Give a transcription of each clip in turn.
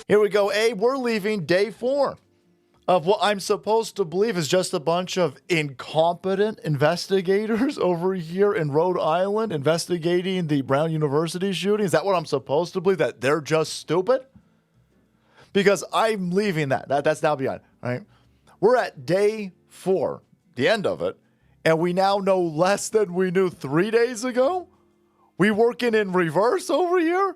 Here we go, Abe. We're leaving day 4 of what I'm supposed to believe is just a bunch of incompetent investigators over here in Rhode Island investigating the Brown University shooting. Is that what I'm supposed to believe? That they're just stupid? Because I'm leaving that. That's now beyond, right? We're at day 4, the end of it, and we now know less than we knew 3 days ago? We working in reverse over here?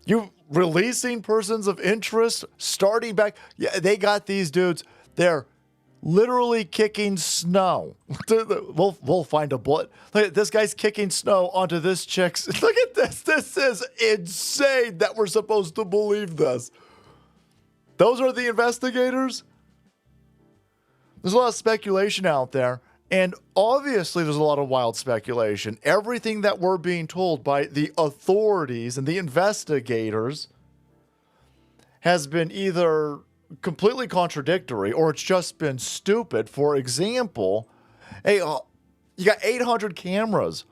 You releasing persons of interest, starting back. Yeah, they got these dudes. They're literally kicking snow. We'll find a bullet. Look at this guy's kicking snow onto this chick's. Look at this. This is insane that we're supposed to believe this. Those are the investigators. There's a lot of speculation out there. And obviously, there's a lot of wild speculation. Everything that we're being told by the authorities and the investigators has been either completely contradictory or it's just been stupid. For example, hey, you got 800 cameras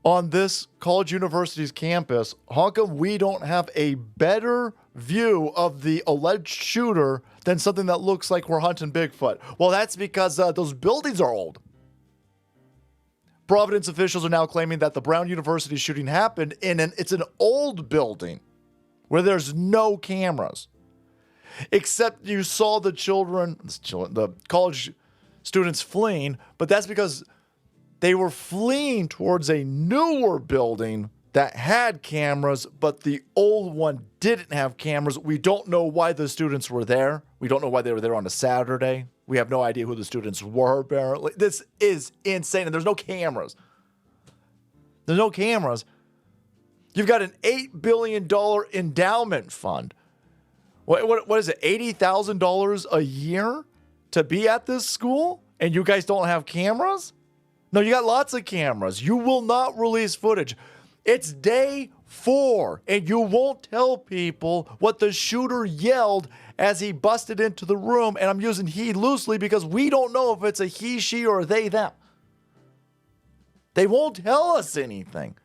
on this college university's campus. How come we don't have a better view of the alleged shooter than something that looks like we're hunting Bigfoot? Well, that's because those buildings are old. Providence officials are now claiming that the Brown University shooting happened in it's an old building where there's no cameras. Except you saw the the college students fleeing, but that's because they were fleeing towards a newer building that had cameras, but the old one didn't have cameras. We don't know why the students were there. We don't know why they were there on a Saturday. We have no idea who the students were, apparently. This is insane, and there's no cameras. There's no cameras. You've got an $8 billion endowment fund. What is it, $80,000 a year to be at this school? And you guys don't have cameras? No, you got lots of cameras. You will not release footage. It's day 4, and you won't tell people what the shooter yelled as he busted into the room. And I'm using he loosely because we don't know if it's a he, she, or a they, them. They won't tell us anything.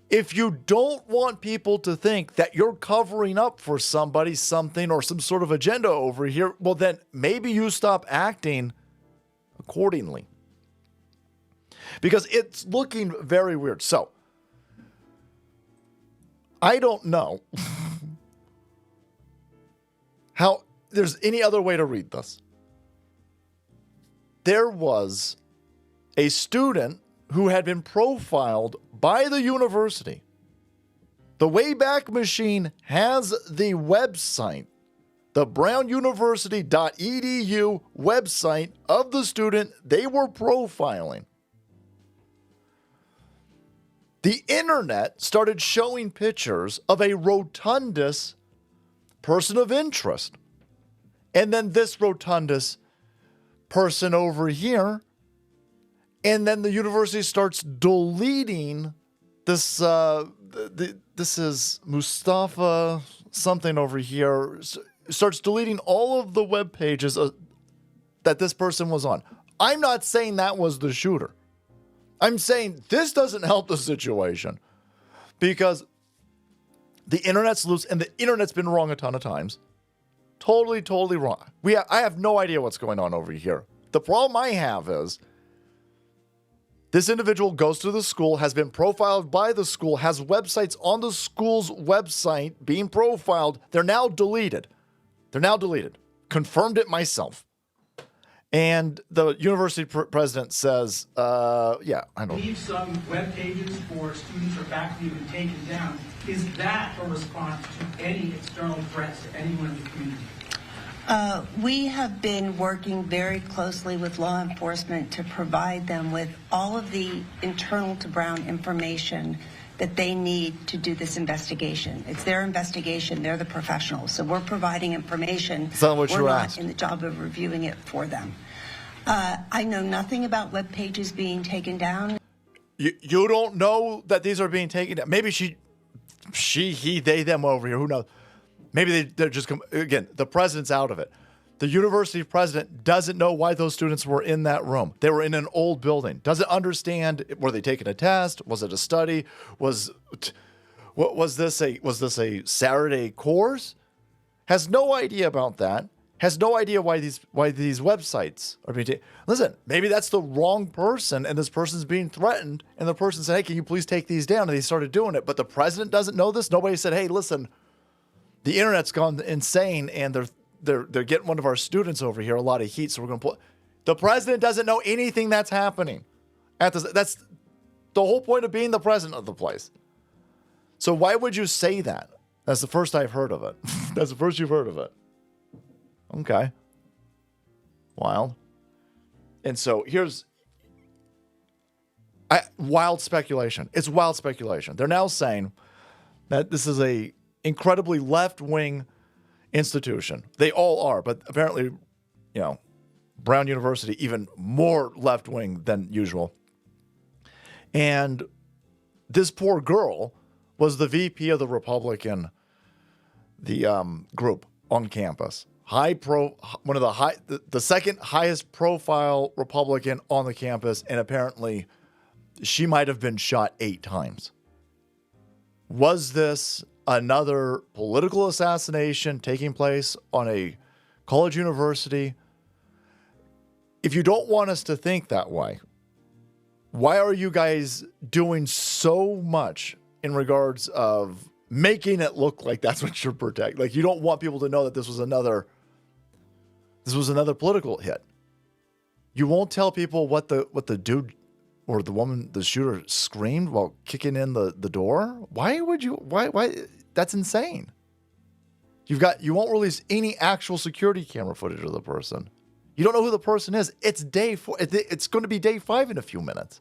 If you don't want people to think that you're covering up for somebody, something, or some sort of agenda over here, well, then maybe you stop acting accordingly. Because it's looking very weird. So, I don't know how there's any other way to read this. There was a student who had been profiled by the university. The Wayback Machine has the website, the brownuniversity.edu website of the student they were profiling. The internet started showing pictures of a rotundous person of interest. And then this rotundous person over here. And then the university starts deleting this. This is Mustafa something over here. Starts deleting all of the web pages that this person was on. I'm not saying that was the shooter. I'm saying this doesn't help the situation because the internet's loose and the internet's been wrong a ton of times. Totally wrong. I have no idea what's going on over here. The problem I have is this individual goes to the school, has been profiled by the school, has websites on the school's website being profiled. They're now deleted. Confirmed it myself. And the university president says, yeah, I know. Leave some web pages for students or faculty to be taken down. Is that a response to any external threats to anyone in the community? We have been working very closely with law enforcement to provide them with all of the internal to Brown information that they need to do this investigation. It's their investigation. They're the professionals. So we're providing information. That's not what we're you not asked. in the job of reviewing it for them. I know nothing about web pages being taken down. You don't know that these are being taken down. Maybe she, he, they, them over here. Who knows? Maybe they're just, again, the president's out of it. The university president doesn't know why those students were in that room. They were in an old building. Doesn't understand, were they taking a test? Was it a study? Was this a Saturday course? Has no idea about that. Has no idea why these websites are being taken. Listen, maybe that's the wrong person and this person's being threatened and the person said, hey, can you please take these down? And they started doing it. But the president doesn't know this. Nobody said, hey, listen, the internet's gone insane and they're getting one of our students over here a lot of heat, so we're going to pull. The president doesn't know anything that's happening. That's the whole point of being the president of the place. So why would you say that? That's the first I've heard of it. That's the first you've heard of it. Okay. Wild. And so here's wild speculation. It's wild speculation. They're now saying that this is a incredibly left-wing institution. They all are, but apparently, Brown University even more left-wing than usual. And this poor girl was the VP of the Republican, group on campus. The second highest profile Republican on the campus, and apparently she might have been shot 8 times. Was this another political assassination taking place on a college university? If you don't want us to think that way, why are you guys doing so much in regards of making it look like that's what you're protecting? Like, you don't want people to know that this was another political hit. You won't tell people what the dude or the woman, the shooter, screamed while kicking in the door. Why would you? Why? That's insane. You won't release any actual security camera footage of the person. You don't know who the person is. It's day 4. It's going to be day 5 in a few minutes.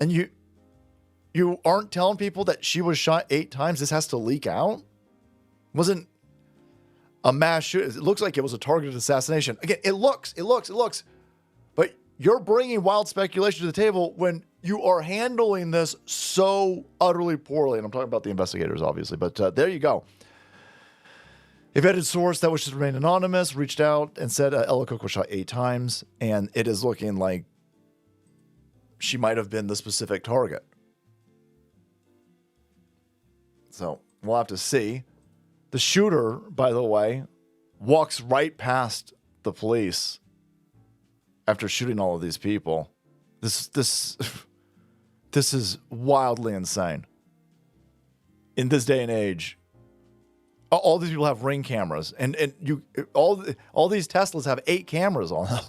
And you aren't telling people that she was shot 8 times. This has to leak out. Wasn't a mass shooting. It looks like it was a targeted assassination. Again, it looks. But you're bringing wild speculation to the table when you are handling this so utterly poorly. And I'm talking about the investigators, obviously. But there you go. A vetted source that wishes to remain anonymous reached out and said Ella Cook was shot 8 times. And it is looking like she might have been the specific target. So we'll have to see. The shooter, by the way, walks right past the police after shooting all of these people. This is wildly insane. In this day and age, all these people have Ring cameras, and all these Teslas have 8 cameras on them.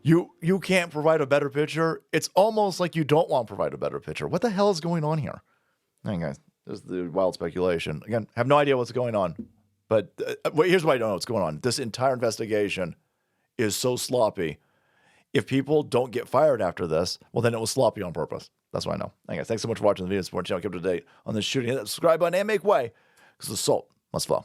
You can't provide a better picture. It's almost like you don't want to provide a better picture. What the hell is going on here? Hey guys, there's the wild speculation. Again, have no idea what's going on. But here's why I don't know what's going on. This entire investigation is so sloppy. If people don't get fired after this, well, then it was sloppy on purpose. That's what I know. Hey guys, thanks so much for watching the video. Support channel. Keep up to date on this shooting. Hit that subscribe button and make way, because the salt must flow.